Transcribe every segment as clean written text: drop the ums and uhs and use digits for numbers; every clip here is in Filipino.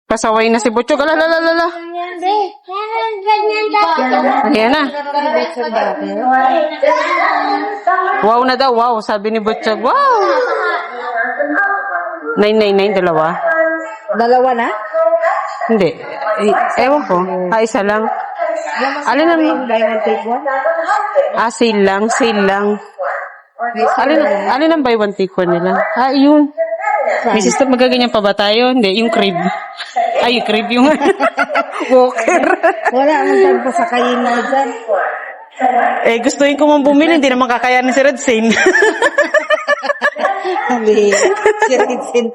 Pasaway na si Butchog. Alalalala. Ayan na. Wow na daw. Wow. Sabi ni Butchog. Wow. 999, dalawa. Dalawa na? Hindi. Ewan ko. Isa lang. Alin ang... Buy one, take one? Sale lang. Sale lang. Alin ang buy one take one nila? Yun. May sister, magaganyan pa ba tayo? Hindi, yung crib. Ay, yung crib yung walker. Wala akong tagpasakayin na dyan. Gustuin ko mong bumili, hindi naman kakayanin si Red Sane. Sabi, sirit-sin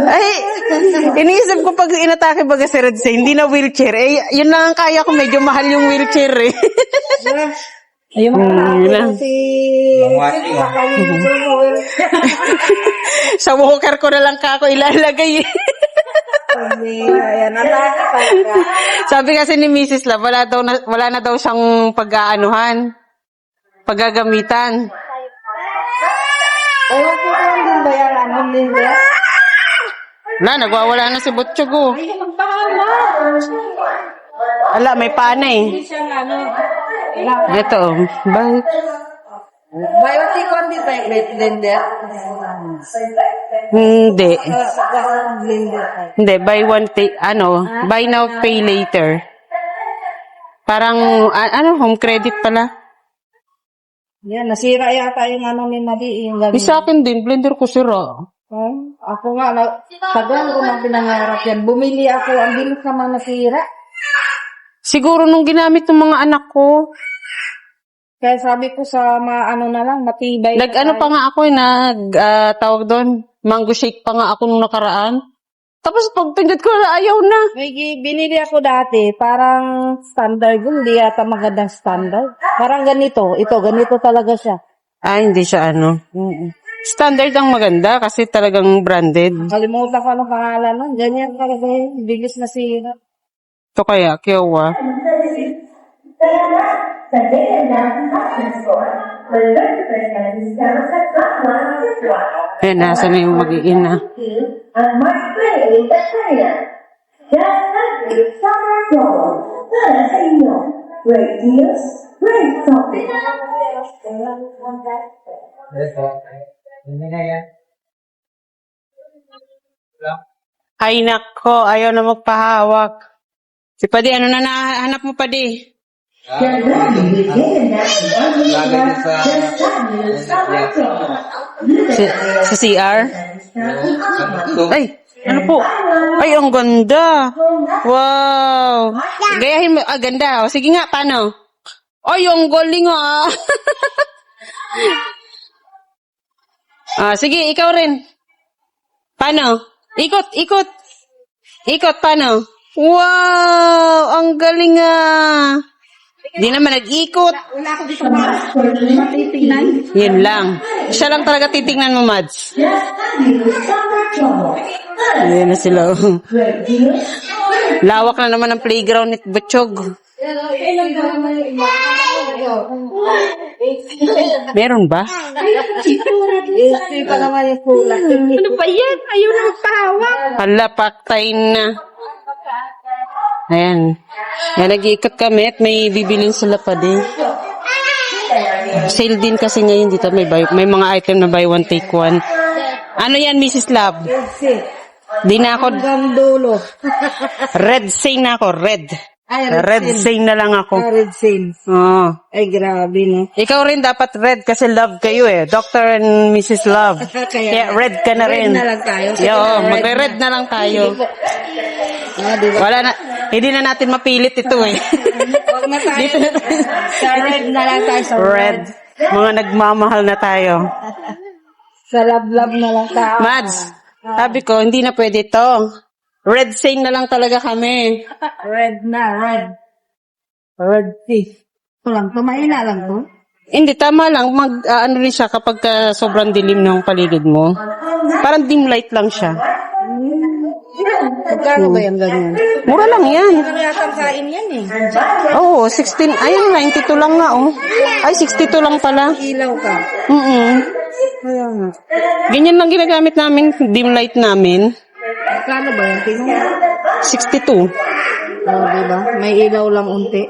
Ay, iniisip ko pag inatake baga si Red Sane, hindi na wheelchair. Yun lang ang kaya ko, medyo mahal yung wheelchair eh. Ayun lang. si... Sa walker ko na lang ako ilalagay eh. Ayan, Sabi kasi ni Mrs. Love, wala na daw siyang pag-aanuhan, paggagamitan. Ewan ko kung din ba yan, ano din ba? Nagwawala na si Butchog oh. Ala, may pana eh. Ito, bakit? Buy one, take one din ba yung blender? Hindi. Blender. Hindi, buy one, buy now, pay later. Parang, home credit pala. Yan, nasira yata yung ano ni Madi. Yung Sa akin din, blender ko sira. Ako nga, tagal ko nang pinangarap yan. Bumili ako, ang bilis naman nasira. Siguro nung ginamit ng mga anak ko. Kaya sabi ko sa mga ano na lang, matibay. Pa nga ako tawag doon, mango shake pa nga ako nung nakaraan. Tapos pag pindot ko na, ayaw na. May binili ako dati, parang standard yun, hindi yata magandang standard. Parang ganito, ganito talaga siya. Hindi siya Standard ang maganda kasi talagang branded. Kalimutan ko anong pangalan nun, ganyan talaga yun, bilis na sira. Ito kaya, Kiowa. Nasa na yung mag-iina. Great deals, great profit. Ay nako, ayaw na magpahawak. Si Padi, ano na nahanap mo, Padi? Sa CR? Ay, ano po? Ay, ang ganda. Wow. Gayahin mo, ganda. O, sige nga, paano? Ay, ang galing sige, ikaw rin. Paano? Ikot, paano? Wow, ang galing Di naman nag-ikot. Wala ako dito matitignan. Yun lang. Siya lang talaga titignan mo, Mads. Ayan na sila. Lawak na naman ang playground ni Butchog. Meron ba? Hindi pa naman yung kulay. Ano ba yan? Ayaw na magpahawak. Hala, paktay na. Ayan. Yan, nag-iikot kami at may bibilin sila pa din. Sale din kasi ngayon dito. May mga item na buy one, take one. Ano yan, Mrs. Love? Di na ako. Hanggang dulo. Red Sane na ako. Red Ay, Sane na lang ako. Red Sane. Oo. Ay, grabe, no? Ikaw rin dapat red kasi love kayo eh. Dr. and Mrs. Love. Kaya red ka na rin. Red na lang tayo. Yo, magre-red na lang tayo. Diba? Wala na. Hindi na natin mapilit ito eh. Huwag na tayo. Sa red na lang tayo. Sa Red. Mga nagmamahal na tayo. Sa love-love na lang tayo. Mads, sabi ko, hindi na pwede to. Red Sane na lang talaga kami. Red na, red. Red thief. Ito lang, tumaina lang to. Hindi, tama lang. Ano rin siya kapag sobrang dilim ng paligid mo. Parang dim light lang siya. Magkano ba yan ganyan? Mura lang yan. Ano yata ang kain yan eh? Oo, 16. Ayun, 92 lang nga oh. Ay, 62 lang pala. Ilaw ka. Mm-mm. Kaya nga. Ganyan lang ginagamit namin, dim light namin. Magkano ba yan? Tingnan mo. 62. Oh, diba? May ilaw lang unti.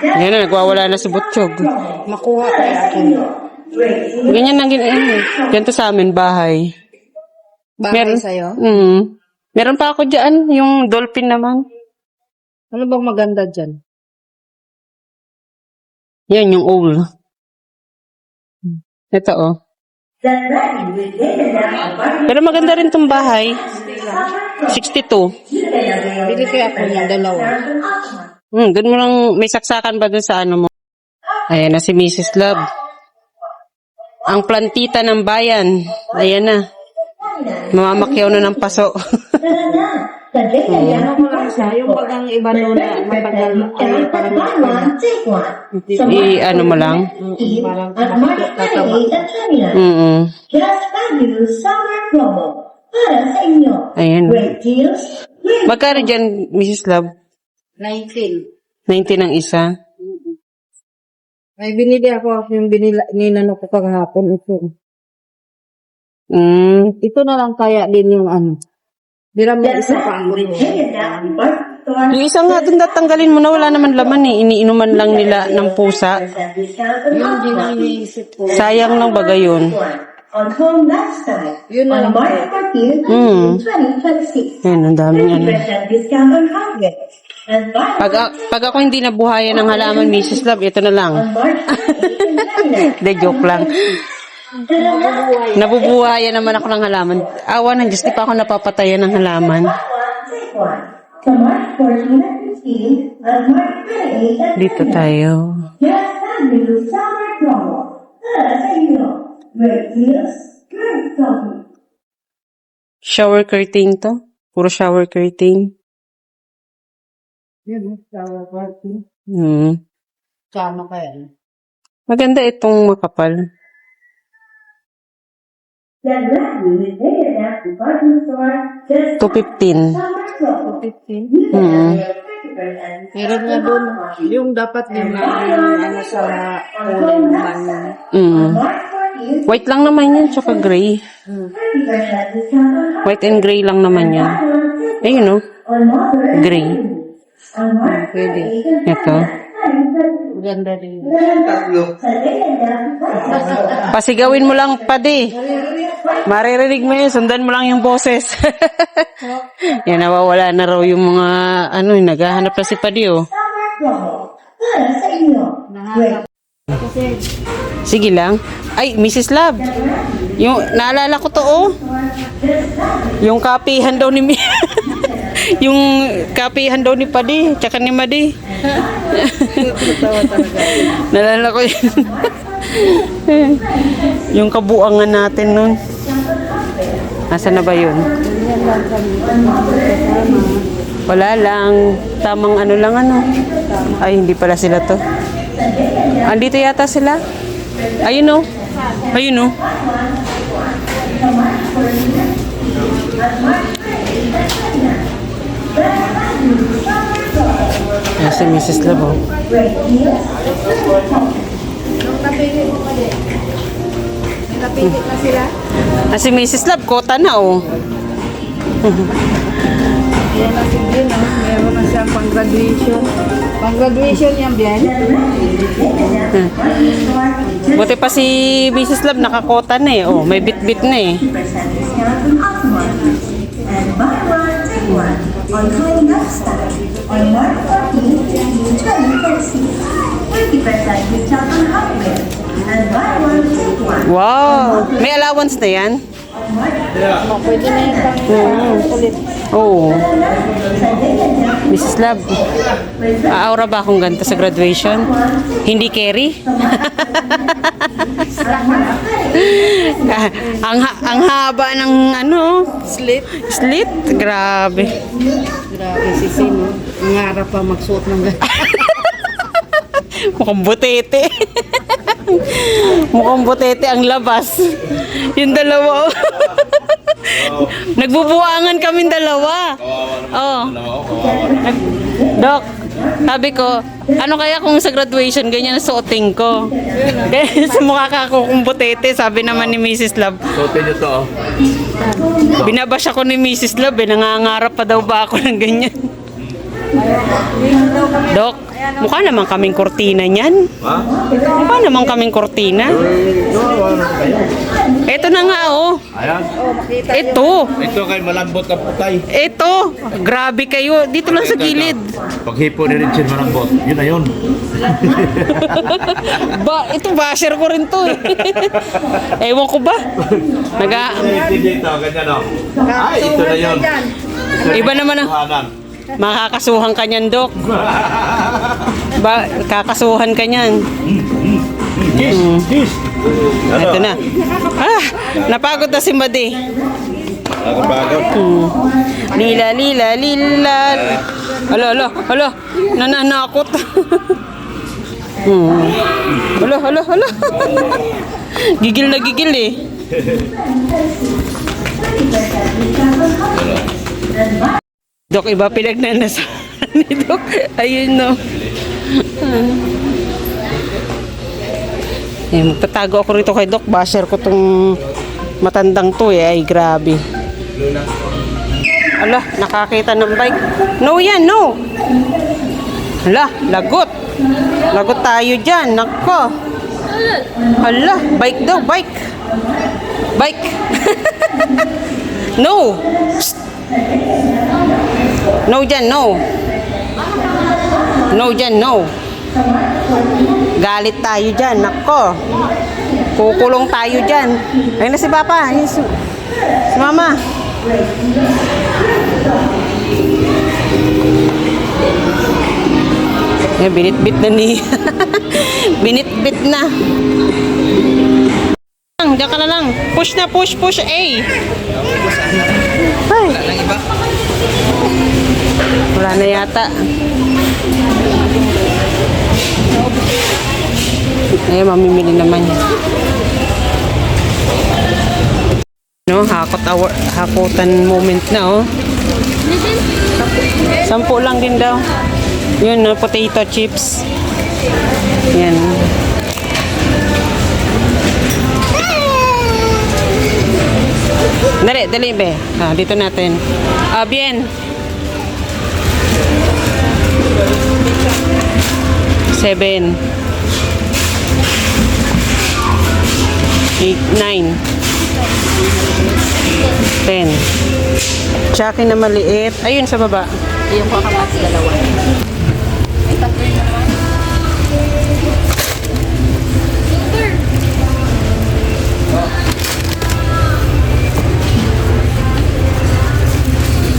Yan na, nagwawala na si Butchog. Makuha kaya ako. Ganyan lang ganito sa amin, bahay. Bahay sa'yo? Meron pa ako dyan, yung dolphin naman. Ano bang maganda dyan? Yan, yung owl. Ito, oh. Pero maganda rin tong bahay. 62. Bili kaya ako ng dalawa. Doon mo lang, may saksakan ba doon sa ano mo? Ayan na si Mrs. Love. Ang plantita ng bayan. Ayan na. Mamamakyaw na ng paso. Ano ko lang siya, yung bagang iba doon na matagal, parang Ano mo lang? parang tatama. Just fabulous summer promo para sa inyo. Ayan. Great deals, great Magkano dyan, Mrs. Love? 19. 90 ng isa. May binili ako yung ninano ko kagahapon ito. Ito na lang kaya din yung ano. Dira mo isa pa ang gulo. Yung isa nga doon tatanggalin mo na, wala naman laman eh. Iniinuman lang nila ng pusa. Yung iniisip ko. Sayang lang baga yun. On home lifestyle. Yun na lang. On March 14, 2026. Ayan, ang daming ano. 20% discount on hardware. And buy Pag ako hindi nabuhayan ng halaman, Mrs. Love, ito na lang. on March 14, Hindi, joke lang. Nabubuhayan naman ako ng halaman. Awa ng Diyos, di pa ako napapatayan ng halaman. take one. So March 14 and 15, and March 28 and Dito tayo. Just fabulous summer promo para sa inyo. Great deals, great shopping. Shower curtain to. Puro shower curtain. Yun, shower party. Kano kaya? Maganda itong makapal. Then lastly, we made it at department store just 215. summer promo. 15. Meron nga doon. Yung dapat yung ano sa kulay naman. March 14, White lang naman yan, tsaka gray. 30% discount on White and gray lang naman yan. Ayun, no? on modern Gray. on March Pwede. 8 Ito. Ganda rin. Pasigawin mo lang, padi. Maririnig mo yun, sundan mo lang yung boses. Yan, nawawala na raw yung mga, ano, naghahanap na si padi, oh. Summer promo para sa inyo. Great Sige lang. Ay, Mrs. Love. Yung, naalala ko to, oh. Yung kapihan daw ni yung kapihan daw ni Padi, tsaka ni Madi. Naalala ko yun. Yung kabuangan natin nun. Nasaan na ba yun? Wala lang. Tamang ano lang ano. Ay, hindi pala sila to. Andito yata sila. Ayun o. Ayun o. Ayan si Mrs. Labo. Napili na sila. Si Mrs. Love, kota na oh. Yan na si Bien, no? Meron na siyang pang-graduation. Pang-graduation yan, Bien. Buti pa si Mrs. Love, nakakota na eh. Oh, may bit-bit na eh. 20% discount on Optimal. And buy one, take one on home lifestyle. On March 14, 2026. 20% discount on hardware. And buy one, take one. Wow! May allowance na yan? Pwede na yung pang-ulit. Oo. Mrs. Love, aaura ba akong ganito sa graduation? Hindi carry? ang haba ng ano? Slit. Slit? Grabe. Grabe si Sino. Nangarap pa magsuot ng ganito. Mukhang butete. Mukhang butete ang labas. Yung dalawa. Nagbubuangan kaming dalawa. Oh. Dok, Sabi ko, ano kaya kung sa graduation, ganyan ang suotin ko. Kaya sa mukha ka ako kung butete, sabi naman ni Mrs. Love. Suotin nyo to, oh. Binabash ako ni Mrs. Love, nangangarap pa daw ba ako ng ganyan. Dok, mukha naman kaming kortina niyan. Ha? Mukha naman kaming kortina. Ito na nga, oh. Ayan. Ito. Ito kay malambot ang putay. Ito. Grabe kayo. Dito lang sa gilid. Paghipo ni Richard malambot. Yun na yun. Ito basher ko rin to eh. Ewan ko ba? Dito, ganyan o. Ay, ito na yun. Iba naman ang makakasuhan ka niyan, Dok. Kakasuhan ka niyan. Yes. Ito na. Napagod na si Madi. Bagod. Lila. Alo. Nananakot. Alo. Gigil na gigil eh. Dok, iba pinagnanasahan ni Dok. Ayun, no. Magtatago ako rito kay Dok. Basher ko tong matandang to eh. Ay, grabe. Ala, nakakita ng bike. No yan, no. Ala, lagot. Lagot tayo dyan. Nako. Ala, bike daw, bike. Bike. No. Psst. No dyan, no. No dyan, no. Galit tayo dyan, nako. Kukulong tayo dyan. Ayun na si Papa, ayun si Mama. Binit-bit na ni. Binit-bit na. Diyan ka na lang. Push na, push. Ay. Wala na yata. Ay, mamimili naman. No, hakutan moment na, oh. 10 lang din daw. Yun, no, potato chips. Yan. Dali, be. Dito natin. Bien. 7 8 9 10 Tsaki na maliit. Ayun sa baba. Yung kakamas dalawa. Ay, tatlo na naman.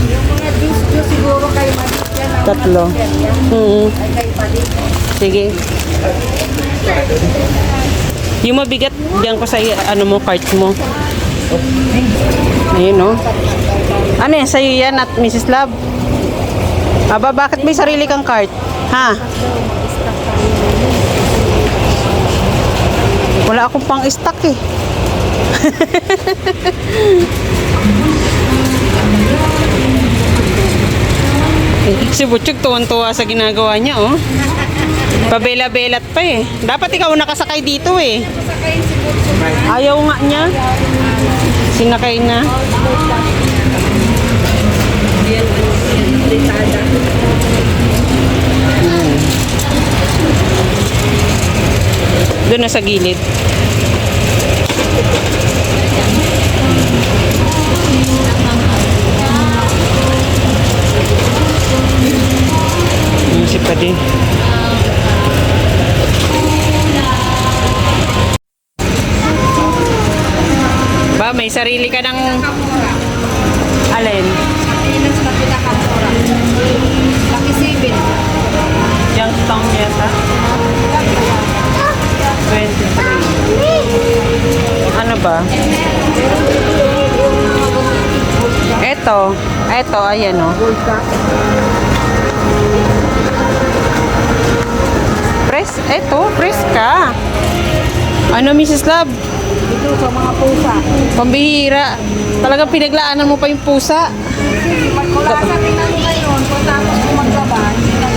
Yung mga juice siguro kayo yan. 3. Ay, kayo pa din. Sige. Yung mabigat, diyan ko sa ano mo, cart mo. Ayun, no? Ano yan, sa'yo yan at Mrs. Love? Aba, bakit may sarili kang cart? Ha? Wala akong pang stock eh. Si Butchog tuwan-tuwa sa ginagawa niya, oh. Pabela-belat pa eh. Dapat ikaw nakasakay dito eh. Ayaw nga niya. Sinakay na. Doon na sa gilid. Si Padi. Ba, may sarili ka ng alin? Ilang sa pinakamura. Laki 7. Youngstown yata? 23. Ano ba? Eto, ayan o. Press ka. Ano, Mrs. Love? Ito sa mga pusa. Pambihira. Talagang pinaglaanan mo pa yung pusa. Kasi wala sa tingnan ngayon, kung tapos ko maglaba, hindi na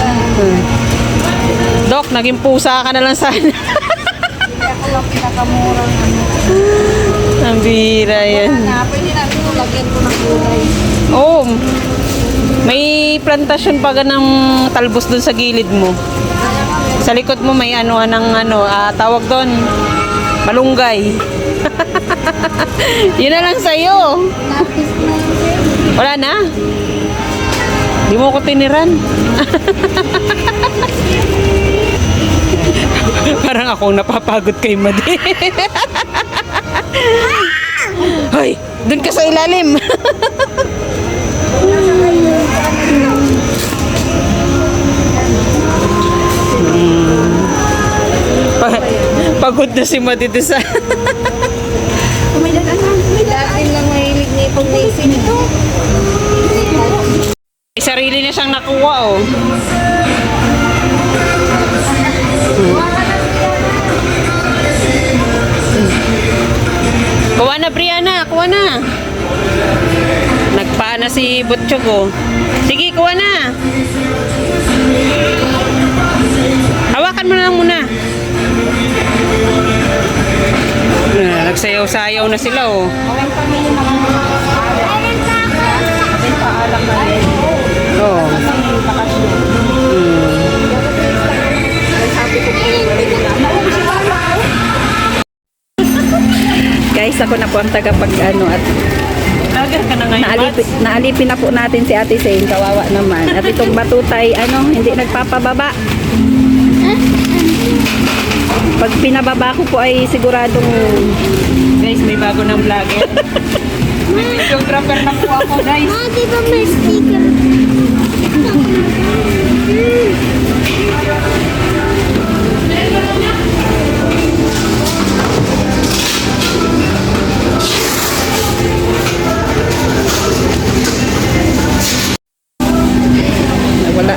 Dok, naging pusa ka na lang sana. Ako lang pinakamurang ano. Ang bira yan. Pwede natin lagyan ko ng gulay. Oo. May plantasyon pa ng talbos dun sa gilid mo. Sa likod mo may tawag doon, malunggay. Yun na lang sa'yo. Lapis na yun. Wala na. Di mo ko tiniran. Parang ako napapagod kay Madi. Hoy, dun ka sa ilalim. Pagod na si Madi doon sa... Dati lang mahilig na itong racing ito. May sarili na siyang nakuha, oh. Kuha na, Brianna. Kuha na. Nagpaa na si Butchog, oh. Sige, kuha na. Hawakan mo na lang muna. Nagsayaw-sayaw na sila, oh. Awang pamilya naman. Paalam na rin. Oh. Guys, ako na po ang tagapag-ano at Lager ka na ngayon, naalipin na po natin si Ate Zane, kawawa naman. At itong batutay, hindi nagpapababa. Pag pinababa ko po ay siguradong Guys, may bago ng vlogger. May videographer na po ako, guys. Di ba may sticker? wala.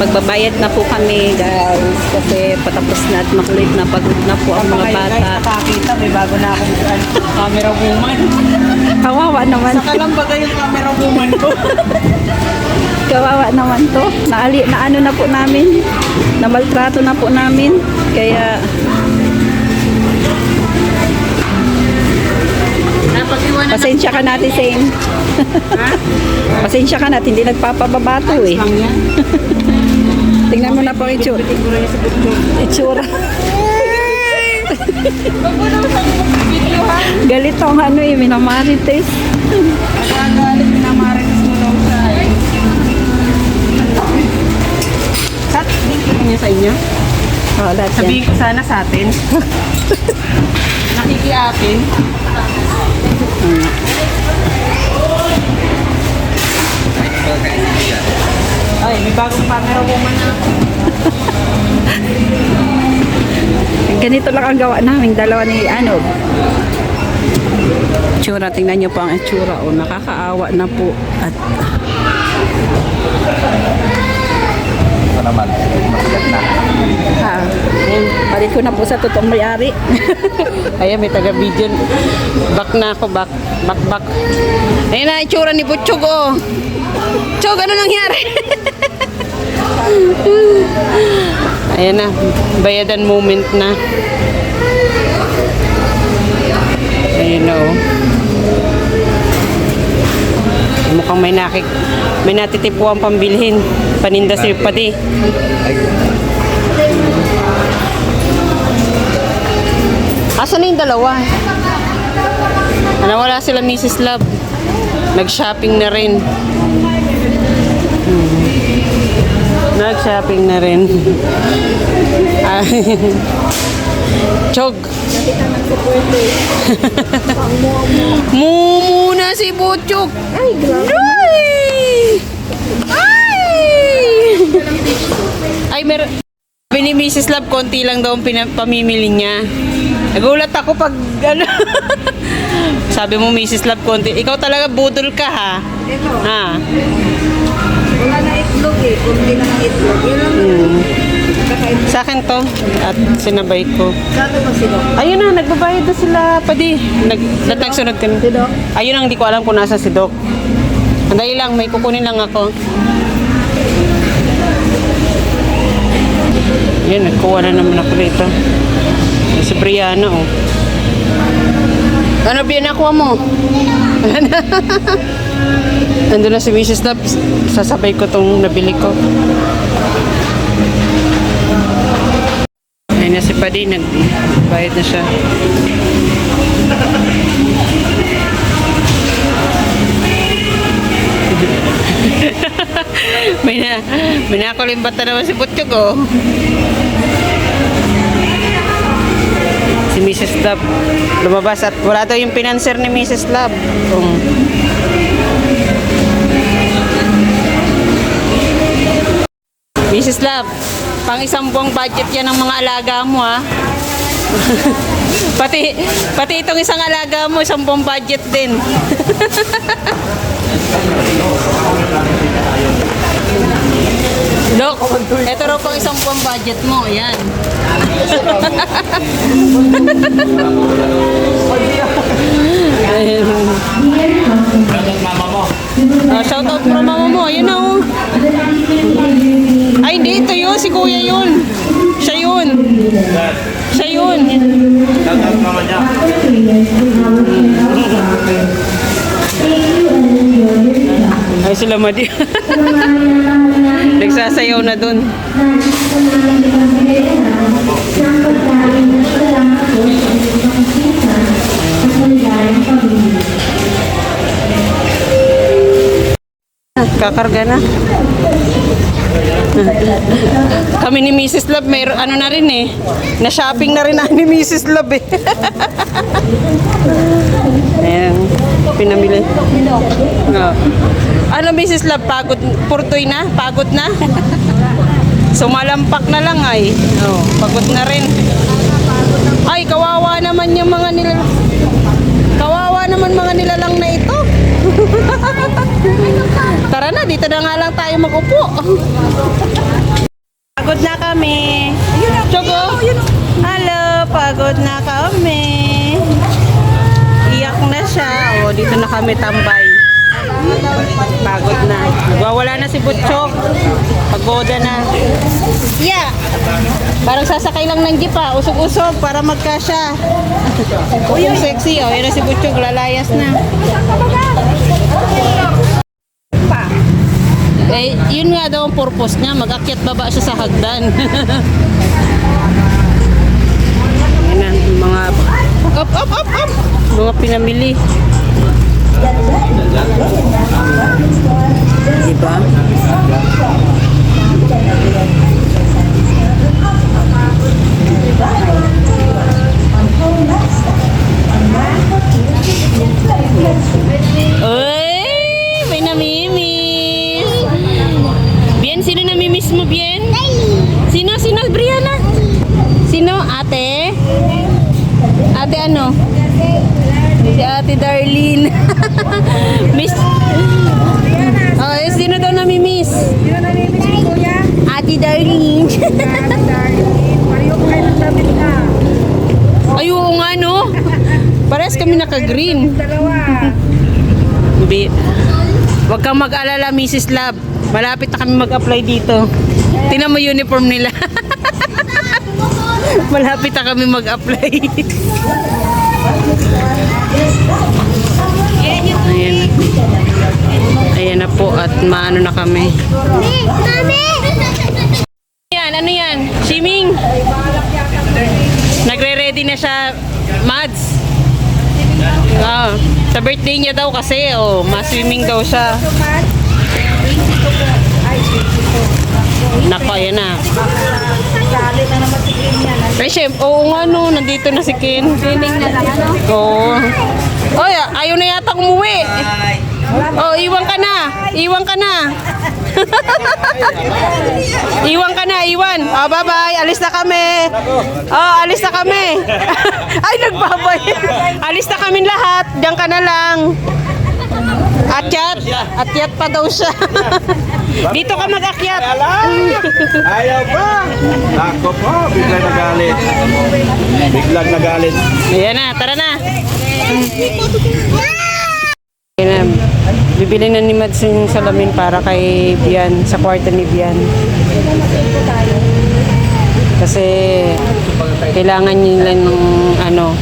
Magbabayad na po kami, guys, kasi patapos na at makulit na, pagod na po ang mga bata. Nakakita, may bago na akong camera woman. Kawawa naman. Saka lang bagay yung camera woman ko. Kawawa naman to. Naano na po namin. Namaltrato na po namin. Kaya Napag-iwanan pasensya ka natin, Zane. Pasensya ka natin, hindi nagpapababa to eh. lang yan. Tingnan mo na po yung itsura. Galit ang minamarites. Nagagalit, pinamarites mo daw siya. Sat, link ko niya sa inyo. Oh, lahat yan. Sabihin ko sana sa atin. Nakikiapin. Ay, may bagong camera woman na ako. Ganito lang ang gawa namin, dalawa ni Itsura, tingnan niyo po ang itsura. Oh, nakakaawa na po. At Ito naman, masigat na. palit ko na po sa totoong may-ari. Ayan, may taga-video. Back na ako, back. Ayan na, itsura ni Butchog, oh. Chog, ano nangyari? Ayan na, bayadan moment na. Ayan na, oh. Mukhang may natitipuan pambilhin. Paninda si Pati. Asan na yung dalawa? Nawala sila Mrs. Love. Nag-shopping na rin. Nag-shopping na rin. Chog. Mumuna si Butchog. Ay, grabe. Ay, meron. Sabi ni Mrs. Love, konti lang daw ang pamimili niya. Nagulat ako pag sabi mo Mrs. Love, konti. Ikaw talaga budol ka, ha? Ito, Ha? wala na itlog eh. Kunti na ng itlog. Yun lang kakain. Sa akin to. At sinabay ko. Sabi mo sino? Ayun na, nagbabayad na sila, Padi. Nagsunod kami. Si Doc? Ayun ang hindi ko alam kung nasa si Doc. Andali lang, may kukunin lang ako. Yan, nagkuha na naman ako rito. Si Brianna, oh. Ano, Brianna, nakuha mo? Nandun na si Mrs. Love. Sasabay ko tong nabili ko. Ayun na si Paddy. Nagbayad na siya. may nakulimbat na naman si Butchog, oh. Si Mrs. Love lumabas at wala daw yung pinanser ni Mrs. Love. Mrs. Love, pang isang buwang budget yan ng mga alaga mo, ha. pati itong isang alaga mo, isang buwang budget din. Look, ito raw pang isang buwang budget mo, yan. Shout out from mama mo, ayun na, oh. Ay, hindi, ito yun, si kuya yun. Siya yun. Siya yun. Dagat naman niya. Ay, sila Madi. Nagsasayaw na dun. Kakarga na. Kami ni Mrs. Love, may ano na rin eh. Na-shopping na rin na ni Mrs. Love eh. Ayan, pinamili. Oh. Ano Mrs. Love, pagod, purtoy na? Pagod na? Sumalampak na lang ay. Oh, pagod na rin. Ay, kawawa naman yung mga kawawa naman mga nilalang na ito. Tara na, dito na nga lang tayo mag-upo. Pagod na kami. Choco, hello, pagod na kami. Iyak na siya. O, dito na kami tambay. Pagod na. Wala na si Butchok. Pagoda na. Yeah. Parang sasakay lang ng jeep, ha. Usog-usog para magkasya. Yung sexy, oh. Yan na si Butchok. Lalayas na. Eh, yun nga daw ang purpose niya. Mag-akyat baba siya sa hagdan. Yan na, mga up. Mga pinamili. Diba? Uy! May namimiss! Bien, sino namimiss mo, Bien? Sino, Brianna? Sino? Ate? Ate ano? Si Ate Darlene. Miss. Oh, sino daw namimiss? Sino namimiss si Kuya? Ate Darlene. Pareho pa kayo ng damit ka. Ay, oo nga, no? Parehas kami naka-green. Dalawa. Huwag kang mag-alala, Mrs. Love. Malapit na kami mag-apply dito. Tingnan mo uniform nila. Malapit na kami mag-apply. Ayan. Ayan na po at maano na kami. Ano yan? Swimming? Nagre-ready na siya, Mads. Ah, sa birthday niya daw kasi, oh, ma-swimming daw siya. Nako, ayan na. Pero syempre, oo nga no, nandito na si Ken. Swimming na lang, ano? Oo. Oh, ayaw na yata umuwi. Oh, iwan ka na. Iwan ka na. Iwan. Oh, bye-bye. Alis na kami. Oh, alis na kami. Ay, nagbabay. Alis na kami lahat. Diyan ka na lang. Akyat pa daw siya. Dito ka mag-akyat. Ayaw pa. Ako po, biglang nagalit. Ayan na, tara na. Ayan na. Bibili na ni Mads yung salamin para kay Bian, sa kwarto ni Bian. Kasi kailangan nila ng ano,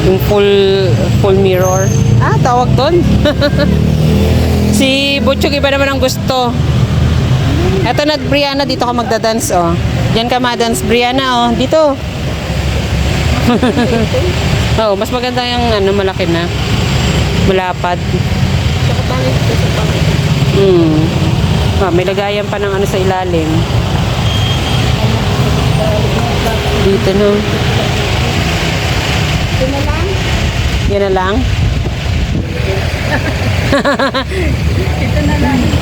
yung full mirror. Tawag doon. Si Butchog iba naman ang gusto. Eto na, Brianna, dito ka magdadance, oh. Diyan ka ma-dance, Brianna, oh. Dito. Oh, mas maganda yung ano, malaki na. Malapad. May lagayan pa ng ano sa ilalim. Dito, no. Yan na lang?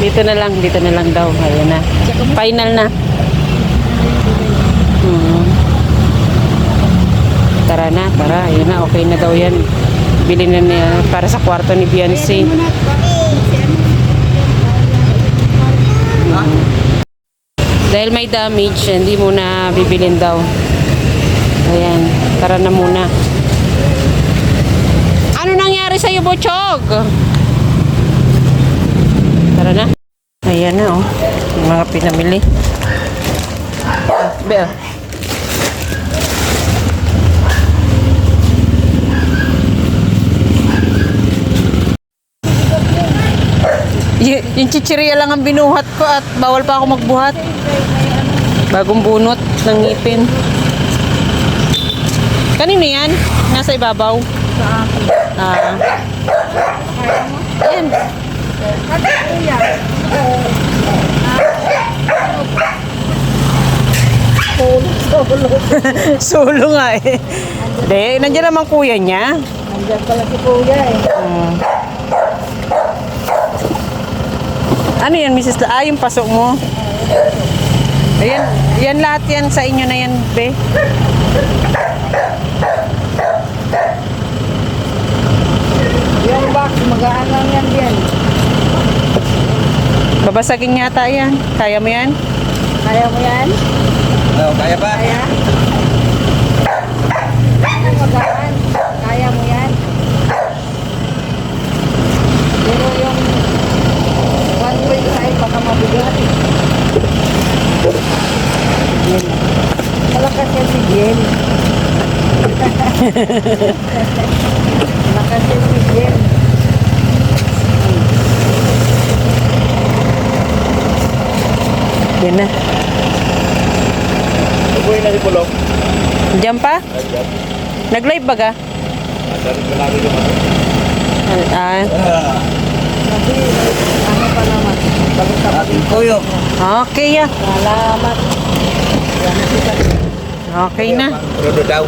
Dito na lang daw. Ayan na. Final na. Tara na, tara. Ayan na, okay na daw yan. Bilhin na niya para sa kwarto ni Beyonce. Dahil may damage, hindi mo na bibilin daw. Ayan, tara na muna. Ano nangyari sa'yo, Butchog? Tara na. Ayan na, oh. Yung mga pinamili. Bea. Yung chichirya lang ang binuhat ko at bawal pa ako magbuhat. Bagong bunot ng ngipin. Kanino yan? Nasa ibabaw? Yan. Solo nga eh. Hindi, nandiyan naman kuya niya. Nandiyan pala si kuya eh. Ano yan, Mrs. Yung pasok mo. Ayan, yan lahat yan sa inyo na yan, be. Yung box, magaan lang yan din. Babasagin yata yan. Kaya mo yan? Kaya mo yan? Kaya ba? Kaya? Magaan. Kaya mo yan? Pero yung 1.5 baka mabigat. Malakas yan si Jen. Malakas yan si Jen. Yan na. Uy na si Pulong. Diyan pa? Nag-live ba ka? Ano pa naman? Kuyo. Okay ya. Salamat. Okay na. Rodo daw.